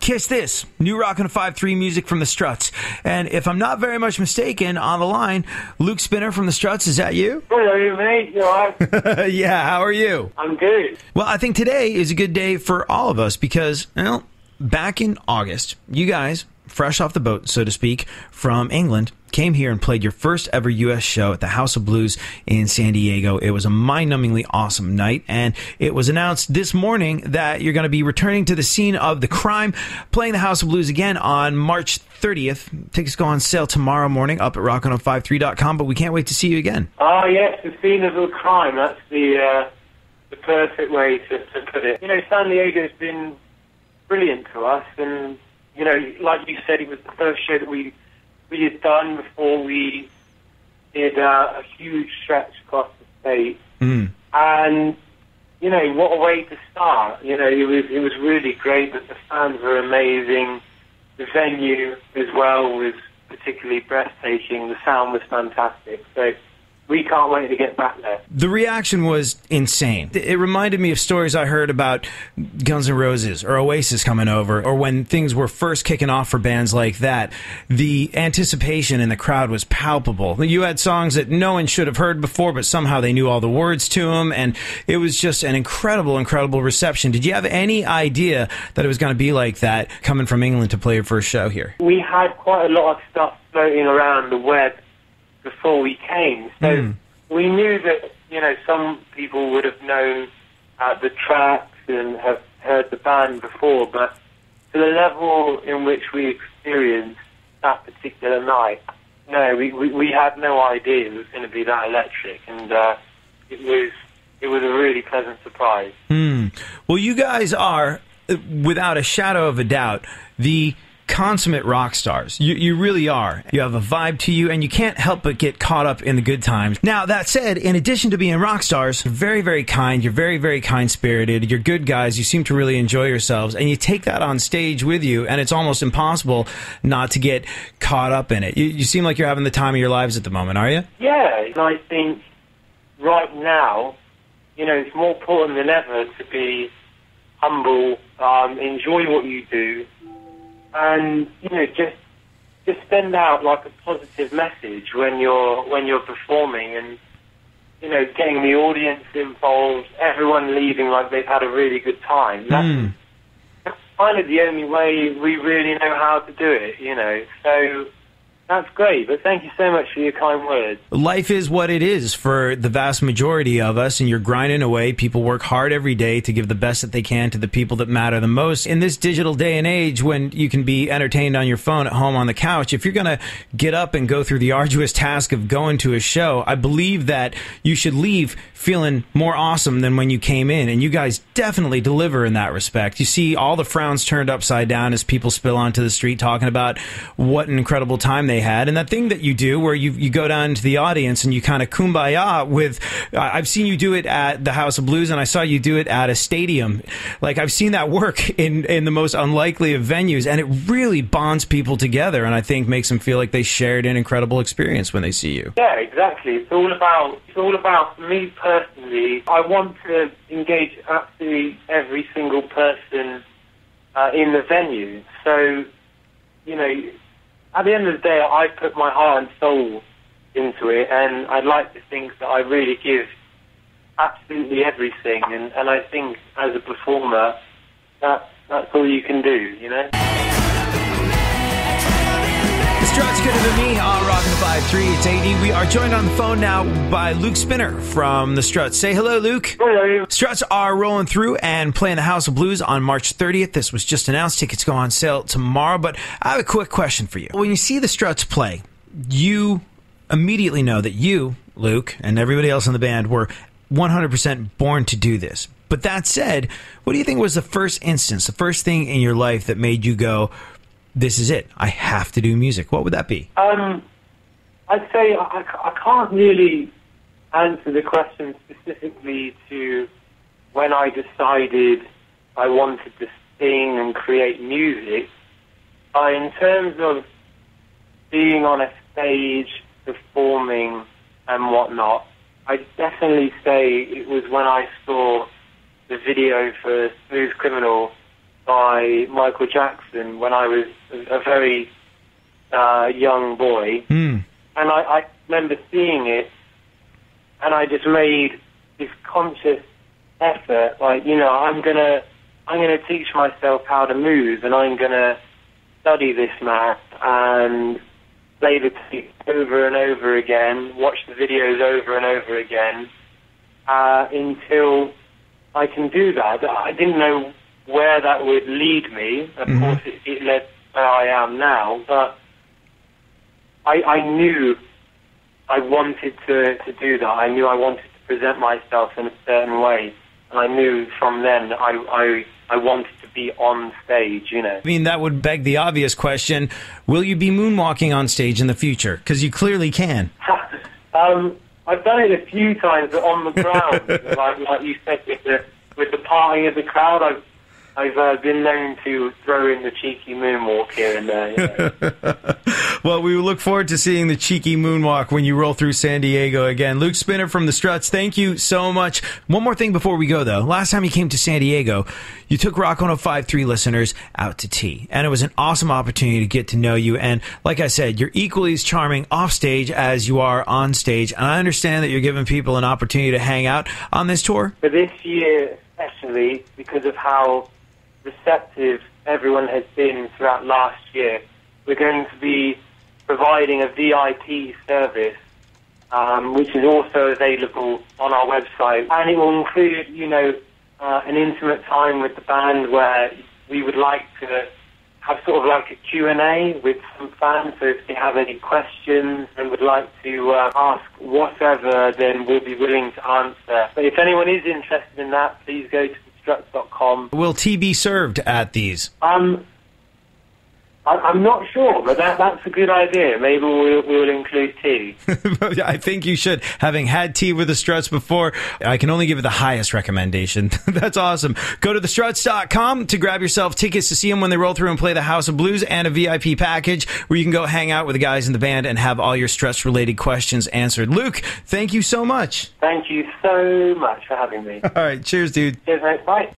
Kiss This, new Rock1053 music from the Struts. And if I'm not very much mistaken, on the line, Luke Spinner from the Struts. Is that you? Hello, mate. You all right? Yeah, how are you? I'm good. Well, I think today is a good day for all of us because, well, back in August, you guys, fresh off the boat, so to speak, from England, came here and played your first ever U.S. show at the House of Blues in San Diego. It was a mind-numbingly awesome night, and it was announced this morning that you're going to be returning to the scene of the crime, playing the House of Blues again on March 30th. Tickets go on sale tomorrow morning up at rock1053.com, but we can't wait to see you again. Oh, yes, the scene of the crime. That's the perfect way to put it. You know, San Diego's been brilliant to us, and, you know, like you said, it was the first show that we had done before we did a huge stretch across the state. And, you know, what a way to start. You know, it was really great, but the fans were amazing. The venue as well was particularly breathtaking. The sound was fantastic. So we can't wait to get back there. The reaction was insane. It reminded me of stories I heard about Guns N' Roses or Oasis coming over, or when things were first kicking off for bands like that. The anticipation in the crowd was palpable. You had songs that no one should have heard before, but somehow they knew all the words to them, and it was just an incredible, incredible reception. Did you have any idea that it was going to be like that coming from England to play your first show here? We had quite a lot of stuff floating around the web before we came, so we knew that, you know, some people would have known the tracks and have heard the band before, but to the level in which we experienced that particular night, no, we had no idea it was going to be that electric, and it was a really pleasant surprise. Well, you guys are, without a shadow of a doubt, the consummate rock stars. You really are. You have a vibe to you, and you can't help but get caught up in the good times. Now, that said, in addition to being rock stars, you're very, very kind. You're very, very kind-spirited. You're good guys. You seem to really enjoy yourselves, and you take that on stage with you, and it's almost impossible not to get caught up in it. You seem like you're having the time of your lives at the moment, are you? Yeah, and I think right now, you know, it's more important than ever to be humble, enjoy what you do, and, you know, just send out like a positive message when you're performing, and, you know, getting the audience involved, everyone leaving like they've had a really good time. That's kind of the only way we really know how to do it, you know. So that's great, but thank you so much for your kind words. Life is what it is for the vast majority of us, and you're grinding away. People work hard every day to give the best that they can to the people that matter the most. In this digital day and age, when you can be entertained on your phone at home on the couch, if you're going to get up and go through the arduous task of going to a show, I believe that you should leave feeling more awesome than when you came in, and you guys definitely deliver in that respect. You see all the frowns turned upside down as people spill onto the street talking about what an incredible time they had, and that thing that you do where you go down to the audience and you kind of kumbaya with, I've seen you do it at the House of Blues, and I saw you do it at a stadium. Like, I've seen that work in the most unlikely of venues, and it really bonds people together, and I think makes them feel like they shared an incredible experience when they see you. Yeah, exactly. It's all about me personally. I want to engage absolutely every single person in the venue. So, you know, at the end of the day, I put my heart and soul into it, and I'd like to think that I really give absolutely everything, and I think as a performer, that's all you can do, you know? Struts could have been me on Rock1053. It's 80. We are joined on the phone now by Luke Spinner from the Struts. Say hello, Luke. Hello. Struts are rolling through and playing the House of Blues on March 30th. This was just announced. Tickets go on sale tomorrow, but I have a quick question for you. When you see the Struts play, you immediately know that you, Luke, and everybody else in the band were 100% born to do this. But that said, what do you think was the first instance, the first thing in your life that made you go, this is it, I have to do music? What would that be? I'd say I can't really answer the question specifically to when I decided I wanted to sing and create music. In terms of being on a stage, performing and whatnot, I'd definitely say it was when I saw the video for Smooth Criminal by Michael Jackson when I was a very young boy. And I remember seeing it, and I just made this conscious effort, like, you know, I'm gonna teach myself how to move, and I'm gonna study this math and play the tape over and over again, watch the videos over and over again, until I can do that. I didn't know where that would lead me. Of course, it led where I am now, but I knew I wanted to do that. I knew I wanted to present myself in a certain way, and I knew from then I wanted to be on stage, you know. I mean, that would beg the obvious question, will you be moonwalking on stage in the future? Because you clearly can. I've done it a few times, but on the ground, like you said, with the parting of the crowd, I've been known to throw in the cheeky moonwalk here and there. You know. Well, we look forward to seeing the cheeky moonwalk when you roll through San Diego again. Luke Spinner from the Struts, thank you so much. One more thing before we go, though. Last time you came to San Diego, you took Rock 1053 listeners out to tea, and it was an awesome opportunity to get to know you. And like I said, you're equally as charming off stage as you are on stage. And I understand that you're giving people an opportunity to hang out on this tour. For this year, especially, because of how receptive everyone has been throughout last year, we're going to be providing a VIP service, which is also available on our website, and it will include, you know, an intimate time with the band where we would like to have sort of like a Q&A with some fans. So if they have any questions and would like to ask whatever, then we'll be willing to answer. But if anyone is interested in that, please go to struts.com. Will tea be served at these? I'm not sure, but that's a good idea. Maybe we'll include tea. I think you should. Having had tea with the Struts before, I can only give it the highest recommendation. That's awesome. Go to thestruts.com to grab yourself tickets to see them when they roll through and play the House of Blues, and a VIP package where you can go hang out with the guys in the band and have all your Struts-related questions answered. Luke, thank you so much. Thank you so much for having me. All right. Cheers, dude. Cheers, mate. Bye.